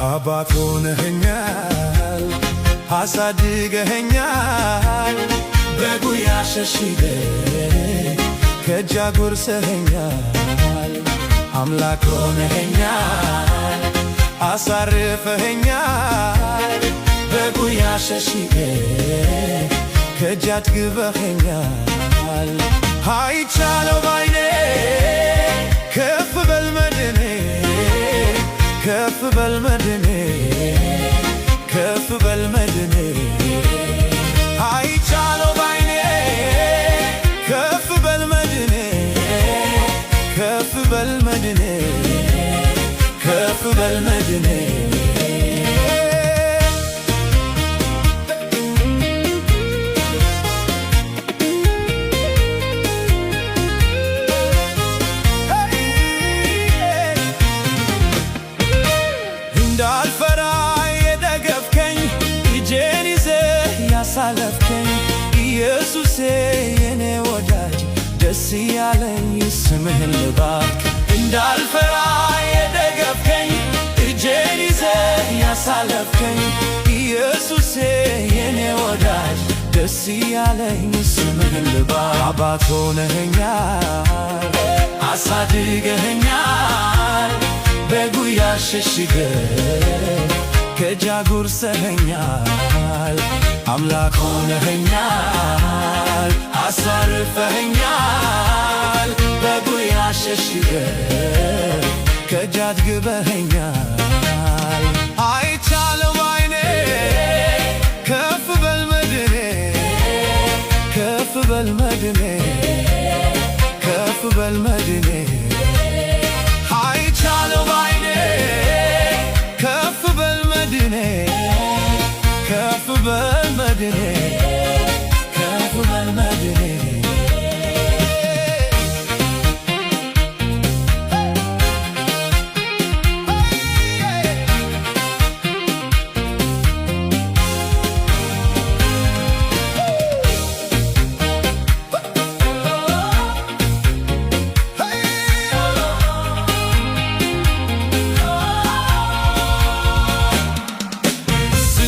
አባት ሆነኸኛል፣ አሳድገኸኛል፣ በጉያ ሸሽገህ ከእጅ አጎርሰኸኛል። አምላክ ሆነኸኛል፣ አሳርፈኸኛል፣ በጉያ ሸሽገህ ከእጅ አጥግበኸኛል። አይቻለው ባይኔ ከፍ በል መድኔ፣ ከፍ በል መድኔ፣ ከፍ በል መድኔ። አይቻለው ባይኔ ከፍ በል መድኔ፣ ከፍ በል መድኔ፣ ከፍ በል መድኔ። እንዳልፈራ የደገፍከኝ እጄን ይዘህ ያሳለፍከኝ ኢየሱሴ የኔ ወዳጅ ደስ ያለኝ ስምህን ልባርክ። እንዳልፈራ የደገፍከኝ እጄን ይዘህ ያሳለፍከኝ ኢየሱሴ የኔ ወዳጅ ደስ ያለኝ ስምህን ልባርክ። አባት ሆነኸኛል፣ አሳድገኸኛል፣ በጉያ ሸሽገህ ከእጅ አጎርሰኸኛል። አምላክ ሆነኸኛል፣ አሳርፈኸኛል፣ በጉያ ሸሽገህ ከእጅ አጥግበኸኛል። አይቻለው ባይኔ ከፍ በል መድኔ፣ ከፍ በል መድኔ፣ ከፍ በል መድኔ። አይቻለው ባይኔ ከፍ በል መድኔ፣ ከፍ በል መድኔ፣ ከፍ በል መድኔ።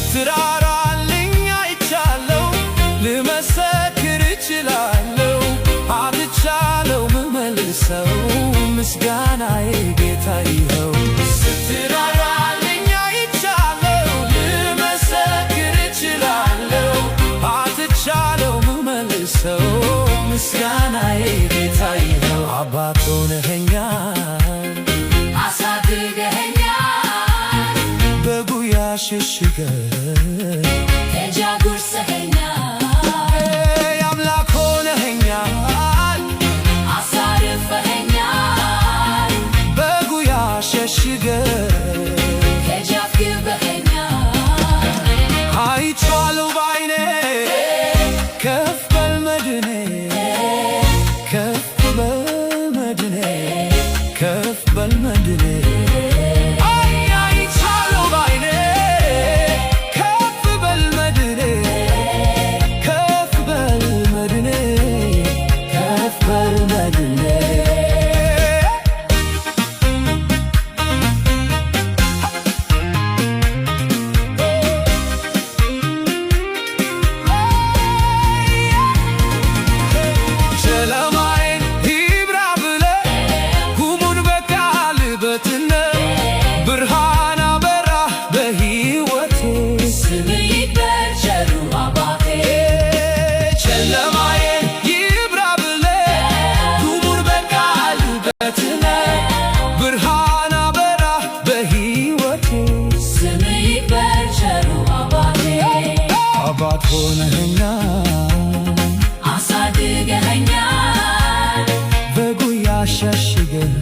ስትራራልኝ አይቻለው፣ ልመሰክር እችላለሁ፣ አጥቻለው ምመልሰው ምስጋናዬ ጌታ ይኸው። ስትራራልኝ አይቻለው፣ ልመሰክር እችላለሁ፣ አጥቻለው ምመልሰው ምስጋናዬ ጌታ ይኸው። አባት ሆነኸኛል፣ አሳድገኸኛል፣ በጉያ ሸሽገህ ከእጅ አጎርሰኸኛል። አምላክ ሆነኸኛል፣ አሳርፈኸኛል፣ በጉያ ሸሽገህ ከእጅ አጥግበኸኛል። አይቼዋለሁ ባይኔ ከፍ በል መድኔ፣ ከፍ በል መድኔ፣ ከፍ በል መድኔ። አባት ሆነኸኛል፣ አሳድገኸኛል፣ በጉያ ሸሽገህ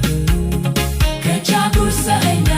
ከእጅ አጎርሰኸኛል።